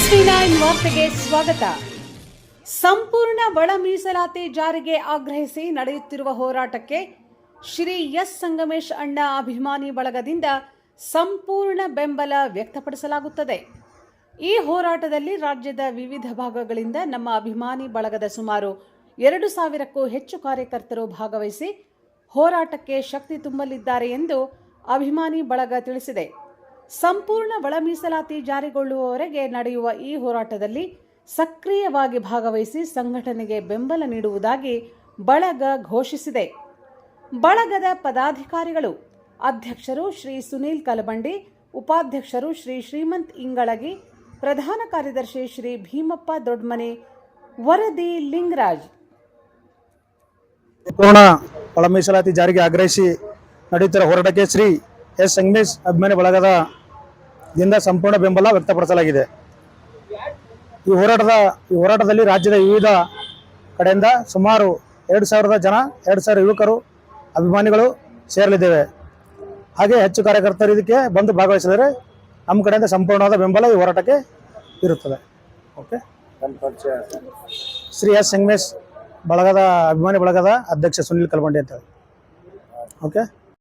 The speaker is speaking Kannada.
SB9 ವಾರ್ತೆಗೆ ಸ್ವಾಗತ. ಸಂಪೂರ್ಣ ಒಳ ಮೀಸಲಾತಿ ಜಾರಿಗೆ ಆಗ್ರಹಿಸಿ ನಡೆಯುತ್ತಿರುವ ಹೋರಾಟಕ್ಕೆ ಶ್ರೀ ಎಸ್ ಸಂಗಮೇಶ್ ಅಣ್ಣ ಅಭಿಮಾನಿ ಬಳಗದಿಂದ ಸಂಪೂರ್ಣ ಬೆಂಬಲ ವ್ಯಕ್ತಪಡಿಸಲಾಗುತ್ತದೆ. ಈ ಹೋರಾಟದಲ್ಲಿ ರಾಜ್ಯದ ವಿವಿಧ ಭಾಗಗಳಿಂದ ನಮ್ಮ ಅಭಿಮಾನಿ ಬಳಗದ ಸುಮಾರು 2,000ಕ್ಕೂ ಹೆಚ್ಚು ಕಾರ್ಯಕರ್ತರು ಭಾಗವಹಿಸಿ ಹೋರಾಟಕ್ಕೆ ಶಕ್ತಿ ತುಂಬಲಿದ್ದಾರೆ ಎಂದು ಅಭಿಮಾನಿ ಬಳಗ ತಿಳಿಸಿದೆ. ಸಂಪೂರ್ಣ ಒಳ ಮೀಸಲಾತಿ ಜಾರಿಗೊಳ್ಳುವವರೆಗೆ ನಡೆಯುವ ಈ ಹೋರಾಟದಲ್ಲಿ ಸಕ್ರಿಯವಾಗಿ ಭಾಗವಹಿಸಿ ಸಂಘಟನೆಗೆ ಬೆಂಬಲ ನೀಡುವುದಾಗಿ ಬಳಗ ಘೋಷಿಸಿದೆ. ಬಳಗದ ಪದಾಧಿಕಾರಿಗಳು ಅಧ್ಯಕ್ಷರು ಶ್ರೀ ಸುನೀಲ್ ಕಲಬಂಡಿ, ಉಪಾಧ್ಯಕ್ಷರು ಶ್ರೀ ಶ್ರೀಮಂತ್ ಇಂಗಳಗಿ, ಪ್ರಧಾನ ಕಾರ್ಯದರ್ಶಿ ಶ್ರೀ ಭೀಮಪ್ಪ ದೊಡ್ಮನೆ, ವರದಿ ಲಿಂಗರಾಜ್. ಸಂಪೂರ್ಣ ಒಳ ಮೀಸಲಾತಿ ಜಾರಿಗೆ ಆಗ್ರಹಿಸಿ ನಡೆಯುತ್ತಿರುವ ಹೋರಾಟಕ್ಕೆ ಶ್ರೀ ಎಸ್ ಸಂಗಮೇಶ್ ಅಭಿಮಾನಿ ಬಳಗದ ಸಂಪೂರ್ಣ ಬೆಂಬಲ ವ್ಯಕ್ತಪಡಿಸಲಾಗಿದೆ. ಈ ಹೋರಾಟದಲ್ಲಿ ರಾಜ್ಯದ ವಿವಿಧ ಕಡೆಯಿಂದ ಸುಮಾರು 2,000 ಯುವಕರು ಅಭಿಮಾನಿಗಳು ಸೇರಲಿದ್ದೇವೆ. ಹಾಗೆ ಹೆಚ್ಚು ಕಾರ್ಯಕರ್ತರು ಇದಕ್ಕೆ ಬಂದು ಭಾಗವಹಿಸಿದರೆ ನಮ್ಮ ಕಡೆಯಿಂದ ಸಂಪೂರ್ಣವಾದ ಬೆಂಬಲ ಈ ಹೋರಾಟಕ್ಕೆ ಇರುತ್ತದೆ. ಓಕೆ. ಶ್ರೀ ಎಸ್ ಸಂಗಮೇಶ್ ಬಳಗದ ಅಭಿಮಾನಿ ಬಳಗದ ಅಧ್ಯಕ್ಷ ಸುನೀಲ್ ಕಲಬಂಡಿ ಅಂತ ಹೇಳಿ. ಓಕೆ.